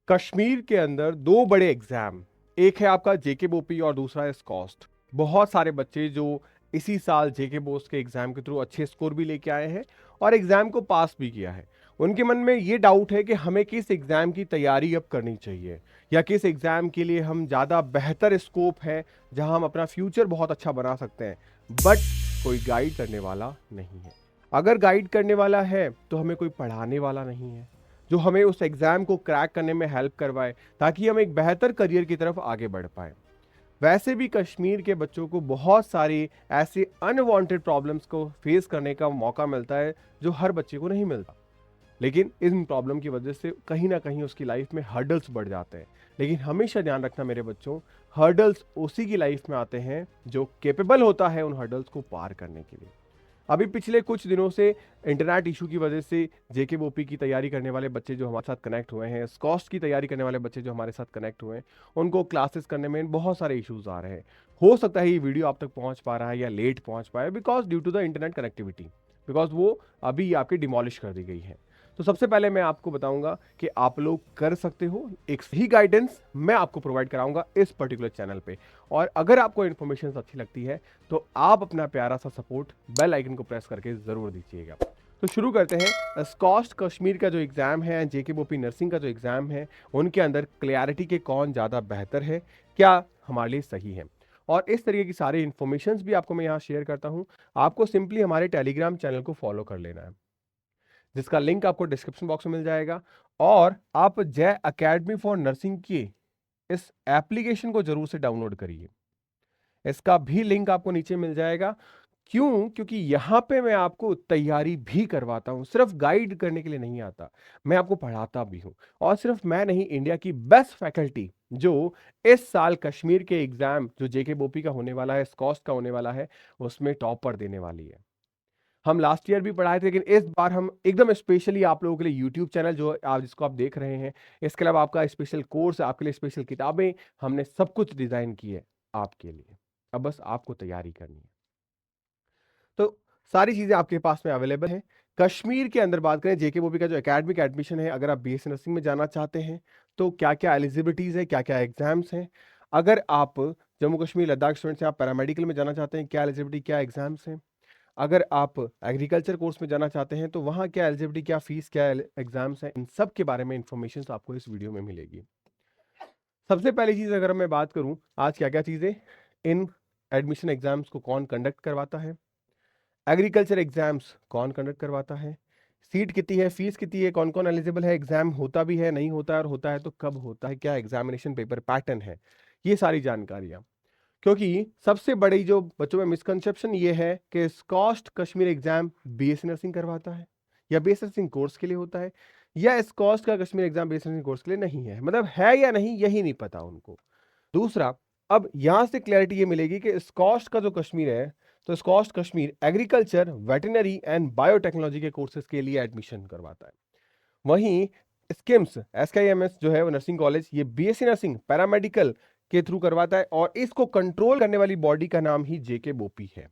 कश्मीर के अंदर दो बड़े एग्जाम, एक है आपका जेके बोपी और दूसरा है स्कॉस्ट। बहुत सारे बच्चे जो इसी साल जेके बोस के एग्जाम के थ्रू अच्छे स्कोर भी लेके आए हैं और एग्जाम को पास भी किया है, उनके मन में ये डाउट है कि हमें किस एग्जाम की तैयारी अब करनी चाहिए या किस एग्जाम के लिए हम ज़्यादा बेहतर स्कोप है जहां हम अपना फ्यूचर बहुत अच्छा बना सकते हैं। बट कोई गाइड करने वाला नहीं है। अगर गाइड करने वाला है तो हमें कोई पढ़ाने वाला नहीं है जो हमें उस एग्जाम को क्रैक करने में हेल्प करवाए ताकि हम एक बेहतर करियर की तरफ आगे बढ़ पाए। वैसे भी कश्मीर के बच्चों को बहुत सारी ऐसे अनवांटेड प्रॉब्लम्स को फेस करने का मौका मिलता है जो हर बच्चे को नहीं मिलता। लेकिन इन प्रॉब्लम की वजह से कहीं ना कहीं उसकी लाइफ में हर्डल्स बढ़ जाते हैं। लेकिन हमेशा ध्यान रखना मेरे बच्चों, हर्डल्स उसी की लाइफ में आते हैं जो केपेबल होता है उन हर्डल्स को पार करने के लिए। अभी पिछले कुछ दिनों से इंटरनेट इशू की वजह से जेके बोपी की तैयारी करने वाले बच्चे जो हमारे साथ कनेक्ट हुए हैं, स्कॉस्ट की तैयारी करने वाले बच्चे जो हमारे साथ कनेक्ट हुए हैं, उनको क्लासेस करने में बहुत सारे इश्यूज आ रहे हैं। हो सकता है ये वीडियो आप तक पहुंच पा रहा है या लेट पहुंच पाए because due to the internet connectivity, because वो अभी आपकी डिमोलिश कर दी गई है। तो सबसे पहले मैं आपको बताऊंगा कि आप लोग कर सकते हो, एक सही गाइडेंस मैं आपको प्रोवाइड कराऊंगा इस पर्टिकुलर चैनल पे। और अगर आपको इन्फॉर्मेशन अच्छी लगती है तो आप अपना प्यारा सा सपोर्ट बेल आइकन को प्रेस करके जरूर दीजिएगा। तो शुरू करते हैं। स्कॉस्ट कश्मीर का जो एग्जाम है, जेके बोपी नर्सिंग का जो एग्जाम है, उनके अंदर क्लैरिटी के कौन ज़्यादा बेहतर है, क्या हमारे लिए सही है, और इस तरीके की सारी इन्फॉर्मेशन भी आपको मैं यहाँ शेयर करता हूँ। आपको सिंपली हमारे टेलीग्राम चैनल को फॉलो कर लेना है जिसका लिंक आपको डिस्क्रिप्शन बॉक्स में मिल जाएगा। और आप जय अकेडमी फॉर नर्सिंग की इस एप्लीकेशन को जरूर से डाउनलोड करिए, इसका भी लिंक आपको नीचे मिल जाएगा। क्यों? क्योंकि यहाँ पे मैं आपको तैयारी भी करवाता हूँ, सिर्फ गाइड करने के लिए नहीं आता, मैं आपको पढ़ाता भी हूँ। और सिर्फ मैं नहीं, इंडिया की बेस्ट फैकल्टी जो इस साल कश्मीर के एग्जाम जो जेके बोपी का होने वाला है, स्कॉस्ट का होने वाला है, उसमें टॉपर देने वाली है। हम लास्ट ईयर भी पढ़ाए थे, लेकिन इस बार हम एकदम स्पेशली आप लोगों के लिए यूट्यूब चैनल जो आप जिसको आप देख रहे हैं, इसके अलावा आपका स्पेशल कोर्स, आपके लिए स्पेशल किताबें, हमने सब कुछ डिजाइन की है आपके लिए। अब बस आपको तैयारी करनी है। तो सारी चीजें आपके पास में अवेलेबल हैं। कश्मीर के अंदर बात करें, जेके बोपी का जो एकेडमिक एडमिशन है, अगर आप बीएससी नर्सिंग में जाना चाहते हैं तो क्या क्या एलिजिबिलिटीज है, क्या क्या एग्जाम्स हैं। अगर आप जम्मू कश्मीर लद्दाख स्टूडेंट से आप पैरामेडिकल में जाना चाहते हैं, क्या एलिजिबिलिटी, क्या एग्जाम्स हैं। अगर आप एग्रीकल्चर कोर्स में जाना चाहते हैं तो वहाँ क्या एलिजिबिलिटी, क्या फीस, क्या एग्जाम्स हैं, इन सब के बारे में इंफॉर्मेशन आपको इस वीडियो में मिलेगी। सबसे पहली चीज़ अगर मैं बात करूँ, आज क्या क्या चीज़ें इन एडमिशन एग्जाम्स को कौन कंडक्ट करवाता है, एग्रीकल्चर एग्जाम्स कौन कंडक्ट करवाता है, सीट कितनी है, फीस कितनी है, कौन कौन एलिजिबल है, एग्जाम होता भी है, नहीं होता है, और होता है तो कब होता है, क्या एग्जामिनेशन पेपर पैटर्न है, ये सारी जानकारियाँ। क्योंकि सबसे बड़ी जो बच्चों में मिसकंसेप्शन ये है कि SKUAST Kashmir exam BSc nursing करवाता है या बीएससी नर्सिंग कोर्स के लिए होता है, या स्कॉस्ट का Kashmir exam BSc nursing course के लिए नहीं है, मतलब है या नहीं यही नहीं पता उनको। दूसरा, अब यहां से क्लैरिटी ये मिलेगी कि स्कॉस्ट का जो कश्मीर है, तो SKUAST Kashmir agriculture, veterinary and biotechnology के कोर्सेज के लिए एडमिशन करवाता है। वहीं स्किम्स एसकेएमएस जो है वो नर्सिंग कॉलेज, ये बीएससी नर्सिंग पैरामेडिकल के थ्रू करवाता है, और इसको कंट्रोल करने वाली बॉडी का नाम ही जेके बोपी है।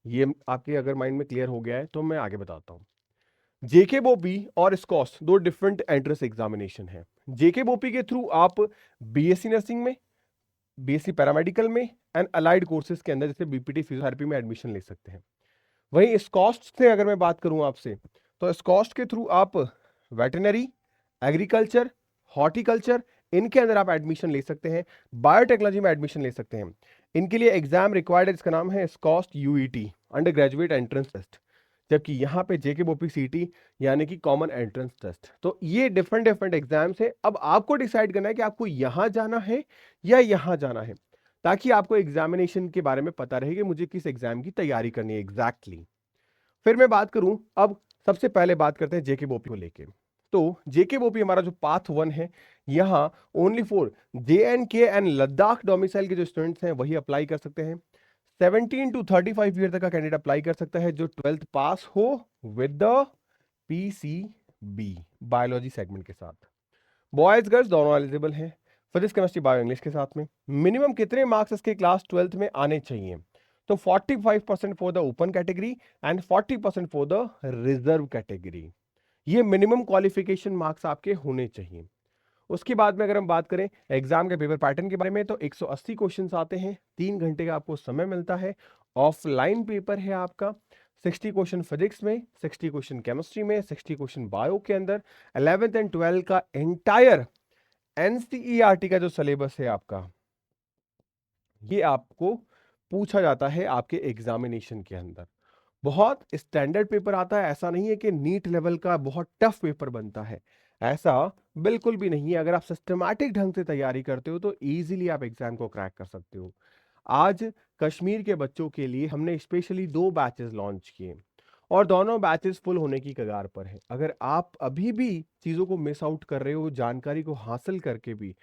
ये आपके अगर माइंड में क्लियर हो गया है तो मैं आगे बताता हूँ। जेके बोपी और स्कॉस्ट दो डिफरेंट एंट्रेंस एग्जामिनेशन है। जेके बोपी के थ्रू आप बीएससी नर्सिंग में, बीएससी पैरामेडिकल में एंड अलाइड कोर्सेज के अंदर जैसे बीपीटी फिजियोथेरेपी में एडमिशन ले सकते हैं। वहीं स्कॉस्ट से अगर मैं बात करूं आपसे, तो स्कॉस्ट के थ्रू आप वेटनरी, एग्रीकल्चर, हॉर्टिकल्चर, इनके अंदर आप एडमिशन ले सकते हैं, बायोटेक्नोलॉजी में एडमिशन ले सकते हैं। इनके लिए एग्जाम रिक्वायर्ड है, इसका नाम है SKUAST UET, undergraduate entrance test. जबकि यहाँ पे जेके बोपी सीटी यानी कि कॉमन एंट्रेंस टेस्ट। तो ये डिफरेंट डिफरेंट एग्जाम्स है। अब आपको डिसाइड करना है कि आपको यहाँ जाना है या यहाँ जाना है, ताकि आपको एग्जामिनेशन के बारे में पता रहे कि मुझे किस एग्जाम की तैयारी करनी है एग्जैक्टली। फिर मैं बात करूं, अब सबसे पहले बात करते हैं जेके बोपी को लेके। तो जेके बोपी हमारा जो पाथ 1 है, यहाँ only for JNK and Ladakh domicile के जो स्टूडेंट्स हैं वही अप्लाई कर सकते हैं। 17 टू 35 ईयर तक का कैंडिडेट अप्लाई कर सकता है जो 12th पास हो with the PCB biology segment के साथ। बॉयज गर्ल्स दोनों एलिजिबल हैं, फिजिक्स केमिस्ट्री बायो इंग्लिश के साथ में। मिनिमम कितने मार्क्स इसके क्लास 12th में आने चाहिए, तो 45% for the open category and 40% for the reserve category. ये मिनिमम क्वालिफिकेशन मार्क्स आपके होने चाहिए। उसके बाद में अगर हम बात करें एग्जाम के पेपर पैटर्न के बारे में, तो 180 क्वेश्चंस आते हैं, 3 घंटे का आपको समय मिलता है। ऑफलाइन पेपर है आपका, 60 क्वेश्चन फिजिक्स में, 60 क्वेश्चन केमिस्ट्री में, 60 क्वेश्चन बायो के अंदर। 11th एंड 12th का एंटायर एनसीईआरटी का जो सिलेबस है आपका, ये आपको पूछा जाता है आपके एग्जामिनेशन के अंदर। बहुत स्टैंडर्ड पेपर आता है, ऐसा नहीं है कि नीट लेवल का बहुत टफ पेपर बनता है, ऐसा बिल्कुल भी नहीं है। अगर आप सिस्टमैटिक ढंग से तैयारी करते हो तो इजीली आप एग्जाम को क्रैक कर सकते हो। आज कश्मीर के बच्चों के लिए हमने स्पेशली 2 बैचेस लॉन्च किए और दोनों बैचेस फुल होने की कगार पर है। अगर आप अभी भी चीज़ों को मिस आउट कर रहे हो जानकारी को हासिल करके भी,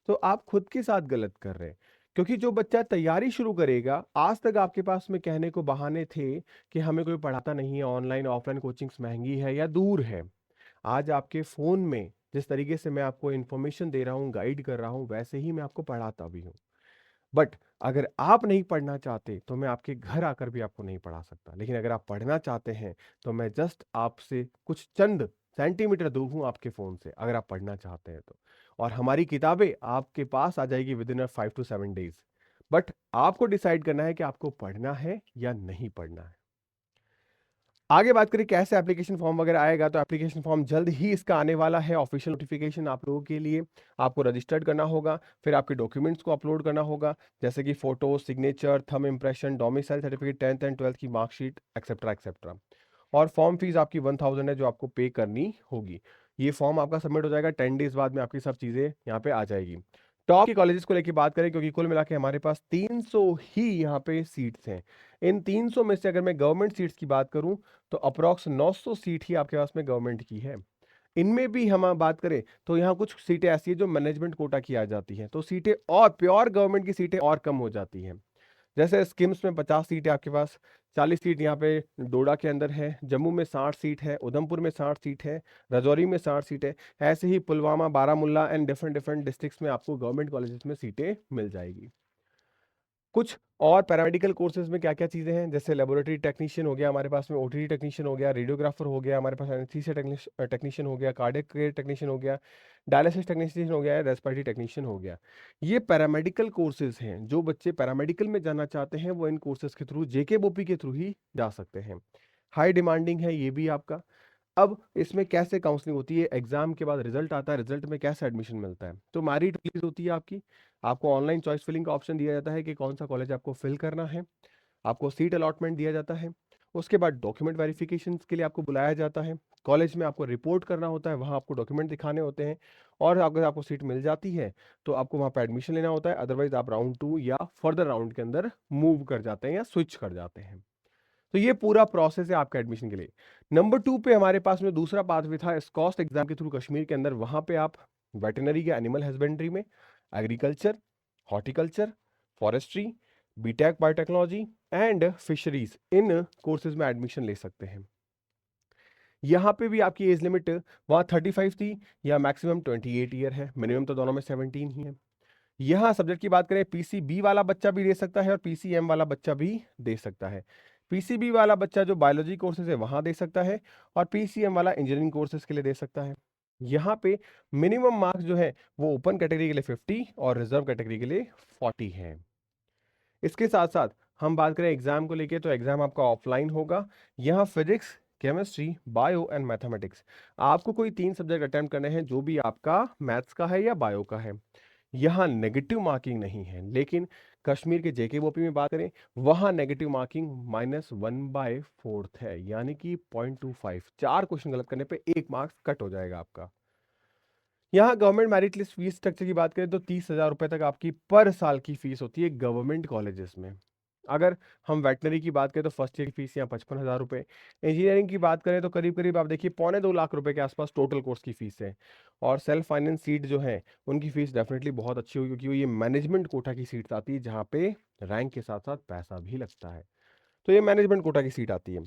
तो आप खुद के साथ गलत कर रहे हैं। क्योंकि जो बच्चा तैयारी शुरू करेगा, आज तक आपके पास में कहने को बहाने थे कि हमें कोई पढ़ाता नहीं है, ऑनलाइन ऑफलाइन कोचिंग्स महंगी है या दूर है। आज आपके फ़ोन में जिस तरीके से मैं आपको इन्फॉर्मेशन दे रहा हूँ, गाइड कर रहा हूँ, वैसे ही मैं आपको पढ़ाता भी हूँ। बट अगर आप नहीं पढ़ना चाहते तो मैं आपके घर आकर भी आपको नहीं पढ़ा सकता। लेकिन अगर आप पढ़ना चाहते हैं तो मैं जस्ट आपसे कुछ चंद सेंटीमीटर दूर हूँ आपके फ़ोन से, अगर आप पढ़ना चाहते हैं तो। और हमारी किताबें आपके पास आ जाएगी with in 5 to 7 days। But आपको डिसाइड करना है कि आपको पढ़ना है या नहीं पढ़ना है। आगे बात करें कैसे एप्लीकेशन फॉर्म वगैरह आएगा, तो एप्लीकेशन फॉर्म जल्द ही इसका आने वाला है, ऑफिशियल नोटिफिकेशन आप लोगों के लिए। आपको रजिस्टर्ड करना होगा, फिर आपके डॉक्यूमेंट्स को अपलोड करना होगा, जैसे कि photo, signature, thumb impression, domicile certificate, 10th and 12th की मार्कशीट, एक्सेट्रा एक्सेट्रा। और फॉर्म फीस आपकी 1000 है जो आपको पे करनी होगी। ये फॉर्म आपका सबमिट हो जाएगा, 10 days बाद में आपकी सब चीज़ें यहाँ पे आ जाएगी। टॉप के कॉलेजेस को लेकर बात करें, क्योंकि कुल मिला के हमारे पास 300 ही यहाँ पे सीट्स हैं। इन 300 में से अगर मैं गवर्नमेंट सीट्स की बात करूं तो अप्रॉक्स 900 सीट ही आपके पास में गवर्नमेंट की है। इनमें भी हम बात करें तो यहाँ कुछ सीटें ऐसी है जो मैनेजमेंट कोटा की आ जाती हैं, तो सीटें और प्योर गवर्नमेंट की सीटें और कम हो जाती हैं। जैसे स्किम्स में 50 सीट है आपके पास, 40 सीट यहाँ पे डोडा के अंदर है, जम्मू में 60 सीट है, उधमपुर में 60 सीट है, राजौरी में 60 सीट है। ऐसे ही Pulwama, Baramulla and different different districts में आपको गवर्नमेंट कॉलेजेस में सीटें मिल जाएगी। कुछ और पैरामेडिकल कोर्सेज में क्या क्या चीज़ें हैं, जैसे लेबोरेटरी टेक्नीशियन हो गया हमारे पास में, ओटीटी टेक्नीशियन हो गया, रेडियोग्राफर हो गया हमारे पास, एनेस्थीसिया टेक्नीशियन हो गया, कार्डियक केयर टेक्नीशियन हो गया, डायलिसिस टेक्नीशियन हो गया, रेस्पिरेटरी टेक्नीशियन हो गया। ये पैरामेडिकल कोर्सेज हैं। जो बच्चे पैरामेडिकल में जाना चाहते हैं वो इन कोर्सेज के थ्रू, जेके बोपी के थ्रू ही जा सकते हैं। हाई डिमांडिंग है ये भी आपका। अब इसमें कैसे काउंसलिंग होती है, एग्जाम के बाद रिजल्ट आता है, रिजल्ट में कैसे एडमिशन मिलता है, तो मेरिट रिलीज होती है आपकी। आपको ऑनलाइन चॉइस फिलिंग का ऑप्शन दिया जाता है कि कौन सा कॉलेज आपको फिल करना है। आपको सीट अलॉटमेंट दिया जाता है। उसके बाद डॉक्यूमेंट वेरिफिकेशन के लिए आपको बुलाया जाता है। कॉलेज में आपको रिपोर्ट करना होता है, वहाँ आपको डॉक्यूमेंट दिखाने होते हैं। और अगर आपको सीट मिल जाती है तो आपको वहाँ पर एडमिशन लेना होता है, अदरवाइज आप राउंड 2 या फर्दर राउंड के अंदर मूव कर जाते हैं या स्विच कर जाते हैं। तो ये पूरा प्रोसेस है आपका एडमिशन के लिए। नंबर 2 पे हमारे पास में दूसरा पाथवे था स्कॉस्ट एग्जाम के थ्रू कश्मीर के अंदर। वहाँ पे आप वेटरनरी या एनिमल हस्बेंड्री में, agriculture, horticulture, forestry, BTech biotechnology and fisheries, इन कोर्सेज में एडमिशन ले सकते हैं। यहाँ पे भी आपकी एज लिमिट वहाँ 35 थी, या मैक्सिमम 28 ईयर है, मिनिमम तो दोनों में 17 ही है। यहाँ सब्जेक्ट की बात करें, पीसीबी वाला बच्चा भी दे सकता है और पीसीएम वाला बच्चा भी दे सकता है। पीसीबी वाला बच्चा जो बायोलॉजी कोर्सेज है वहाँ दे सकता है, और पीसीएम वाला इंजीनियरिंग कोर्सेज के लिए दे सकता है। यहाँ पे मिनिमम मार्क्स जो है वो ओपन कैटेगरी के लिए 50 और रिजर्व कैटेगरी के लिए 40 है। इसके साथ साथ हम बात करें एग्जाम को लेके, तो एग्जाम आपका ऑफलाइन होगा। यहाँ physics, chemistry, bio and mathematics, आपको कोई 3 सब्जेक्ट अटेम्प्ट करने हैं, जो भी आपका मैथ्स का है या बायो का है। यहाँ नेगेटिव मार्किंग नहीं है, लेकिन कश्मीर के जेके बोपी में बात करें, वहाँ नेगेटिव मार्किंग -1/4 है, यानी कि 0.25। 4 क्वेश्चन गलत करने पे 1 मार्क्स कट हो जाएगा आपका। यहाँ government merit list fees structure की बात करें तो 30,000 रुपए तक आपकी पर साल की फीस होती है गवर्नमेंट कॉलेजेस में। अगर हम वेटनरी की बात करें तो फर्स्ट ईयर की फीस यहाँ 55,000 रुपये। इंजीनियरिंग की बात करें तो करीब करीब आप देखिए 2.25 लाख रुपए के आसपास टोटल कोर्स की फीस है। और सेल्फ फाइनेंस सीट जो है उनकी फीस डेफिनेटली बहुत अच्छी होगी, क्योंकि ये मैनेजमेंट कोटा की सीट आती है, जहाँ पे रैंक के साथ साथ पैसा भी लगता है। तो ये मैनेजमेंट कोटा की सीट आती है।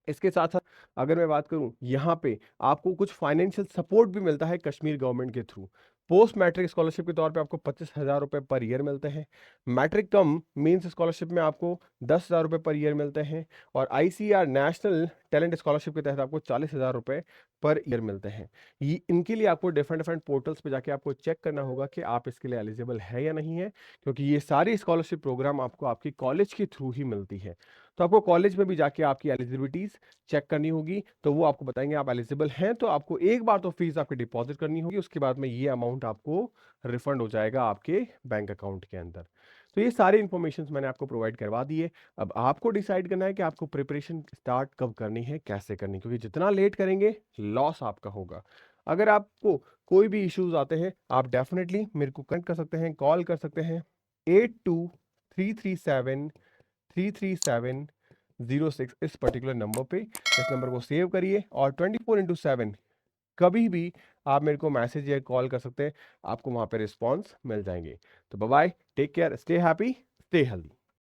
इसके साथ साथ अगर मैं बात करूं, यहाँ पे आपको कुछ फाइनेंशियल सपोर्ट भी मिलता है कश्मीर गवर्नमेंट के थ्रू। पोस्ट मैट्रिक स्कॉलरशिप के तौर पे आपको 25,000 रुपये पर ईयर मिलते हैं। मैट्रिक कम मीन्स स्कॉलरशिप में आपको 10,000 रुपये पर ईयर मिलते हैं। और आईसीआर नेशनल टैलेंट स्कॉलरशिप के तहत आपको 40,000 रुपये पर ईयर मिलते हैं। ये इनके लिए आपको डिफरेंट डिफरेंट पोर्टल्स पे जाके आपको चेक करना होगा कि आप इसके लिए एलिजिबल है या नहीं है, क्योंकि ये सारी स्कॉलरशिप प्रोग्राम आपको आपकी कॉलेज के थ्रू ही मिलती है। तो आपको कॉलेज में भी जाके आपकी एलिजिबिलिटीज चेक करनी होगी, तो वो आपको बताएंगे आप एलिजिबल हैं तो आपको एक बार तो फीस आपकी डिपॉजिट करनी होगी, उसके बाद में ये अमाउंट आपको रिफंड हो जाएगा आपके बैंक अकाउंट के अंदर। तो ये सारी इन्फॉर्मेशन मैंने आपको प्रोवाइड करवा दी है। अब आपको डिसाइड करना है कि आपको प्रिपरेशन स्टार्ट कब करनी है, कैसे करनी है, क्योंकि जितना लेट करेंगे लॉस आपका होगा। अगर आपको कोई भी इश्यूज आते हैं आप डेफिनेटली मेरे को कनेक्ट कर सकते हैं, कॉल कर सकते हैं 8233733706 इस पर्टिकुलर नंबर पे। इस नंबर को सेव करिए और 24/7 कभी भी आप मेरे को मैसेज या कॉल कर सकते हैं, आपको वहां पे रिस्पॉन्स मिल जाएंगे। तो bye bye, take care, stay happy, stay healthy.